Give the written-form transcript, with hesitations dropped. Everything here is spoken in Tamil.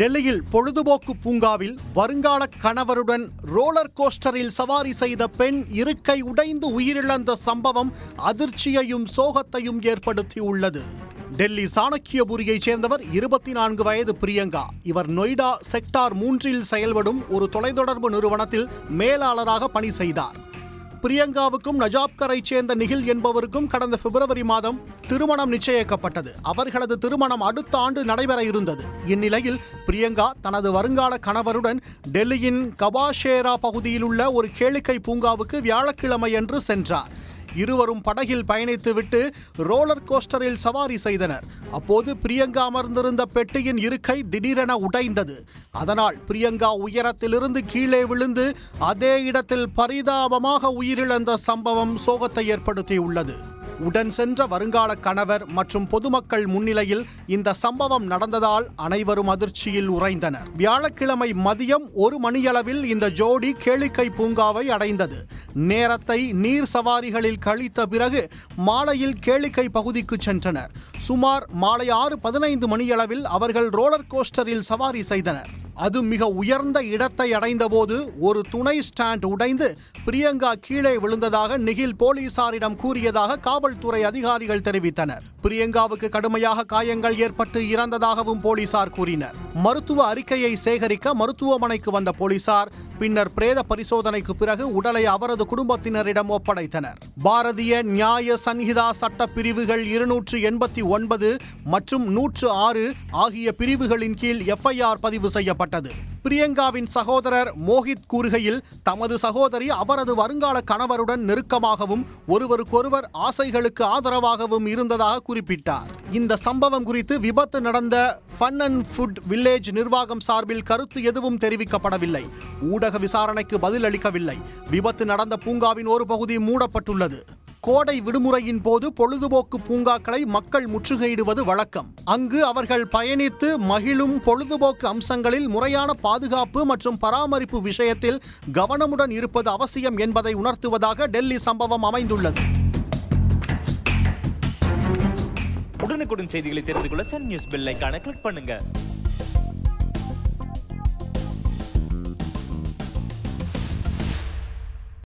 டெல்லியில் பொழுதுபோக்கு பூங்காவில் வருங்கால கணவருடன் ரோலர் கோஸ்டரில் சவாரி செய்த பெண் இருக்கை உடைந்து உயிரிழந்த சம்பவம் அதிர்ச்சியையும் சோகத்தையும் ஏற்படுத்தியுள்ளது. டெல்லி சாணக்கியபுரியைச் சேர்ந்தவர் 24 வயது பிரியங்கா. இவர் நொய்டா செக்டார் 3இல் செயல்படும் ஒரு தொலைத்தொடர்பு நிறுவனத்தில் மேலாளராக பணி செய்தார். பிரியங்காவுக்கும் நஜாப்கரைச் சேர்ந்த நிகில் என்பவருக்கும் கடந்த பிப்ரவரி மாதம் திருமணம் நிச்சயிக்கப்பட்டது. அவர்களது திருமணம் அடுத்த ஆண்டு நடைபெற இருந்தது. இந்நிலையில் பிரியங்கா தனது வருங்கால கணவருடன் டெல்லியின் கபாஷேரா பகுதியில் உள்ள ஒரு கேளிக்கை பூங்காவுக்கு வியாழக்கிழமையன்று சென்றார். இருவரும் படகில் பயணித்துவிட்டு ரோலர் கோஸ்டரில் சவாரி செய்தனர். அப்போது பிரியங்கா அமர்ந்திருந்த பெட்டியின் இருக்கை திடீரென உடைந்தது. அதனால் பிரியங்கா உயரத்திலிருந்து கீழே விழுந்து அதே இடத்தில் பரிதாபமாக உயிரிழந்த சம்பவம் சோகத்தை ஏற்படுத்தியுள்ளது. உடன் சென்ற வருங்கால கணவர் மற்றும் பொதுமக்கள் முன்னிலையில் இந்த சம்பவம் நடந்ததால் அனைவரும் அதிர்ச்சியில் உறைந்தனர். வியாழக்கிழமை மதியம் 1 மணியளவில் இந்த ஜோடி கேளிக்கை பூங்காவை அடைந்தது. நேரத்தை நீர் சவாரிகளில் கழித்த பிறகு மாலையில் கேளிக்கை பகுதிக்கு சென்றனர். சுமார் மாலை 6:15 மணியளவில் அவர்கள் ரோலர் கோஸ்டரில் சவாரி செய்தனர். அது மிக உயர்ந்த இடத்தை அடைந்தபோது ஒரு துணை ஸ்டாண்ட் உடைந்து பிரியங்கா கீழே விழுந்ததாக நிகில் போலீசாரிடம் கூறியதாக காவல்துறை அதிகாரிகள் தெரிவித்தனர். பிரியங்காவுக்கு கடுமையாக காயங்கள் ஏற்பட்டு இறந்ததாகவும் போலீசார் கூறினர். மருத்துவ அறிக்கையை சேகரிக்க மருத்துவமனைக்கு வந்த போலீசார் பின்னர் பிரேத பரிசோதனைக்கு பிறகு உடலை அவரது குடும்பத்தினரிடம் ஒப்படைத்தனர். பாரதிய நியாய சன்ஹிதா சட்ட பிரிவுகள் 289 மற்றும் 106 ஆகிய பிரிவுகளின் கீழ் FIR பதிவு செய்யப்பட்டது. பிரியங்காவின் சகோதரர் மோஹித் கூறுகையில் தமது சகோதரி அவரது வருங்கால கணவருடன் நெருக்கமாகவும் ஒருவருக்கொருவர் ஆசைகளுக்கு ஆதரவாகவும் இருந்ததாக குறிப்பிட்டார். இந்த சம்பவம் குறித்து விபத்து நடந்த ஃபன் அண்ட் ஃபுட் வில்லேஜ் நிர்வாகம் சார்பில் கருத்து எதுவும் தெரிவிக்கப்படவில்லை. ஊடக விசாரணைக்கு பதில் அளிக்கவில்லை. விபத்து நடந்த பூங்காவின் ஒரு பகுதி மூடப்பட்டுள்ளது. கோடை விடுமுறையின் போது பொழுதுபோக்கு பூங்காக்களை மக்கள் முற்றுகையிடுவது வழக்கம். அங்கு அவர்கள் பயணித்து மகிழும் பொழுதுபோக்கு அம்சங்களில் முறையான பாதுகாப்பு மற்றும் பராமரிப்பு விஷயத்தில் கவனமுடன் இருப்பது அவசியம் என்பதை உணர்த்துவதாக டெல்லி சம்பவம் அமைந்துள்ளது. உடனுக்குடன் செய்திகளை தெரிந்து கொள்ள சன் நியூஸ் பெல் ஐகானை கிளிக் பண்ணுங்க.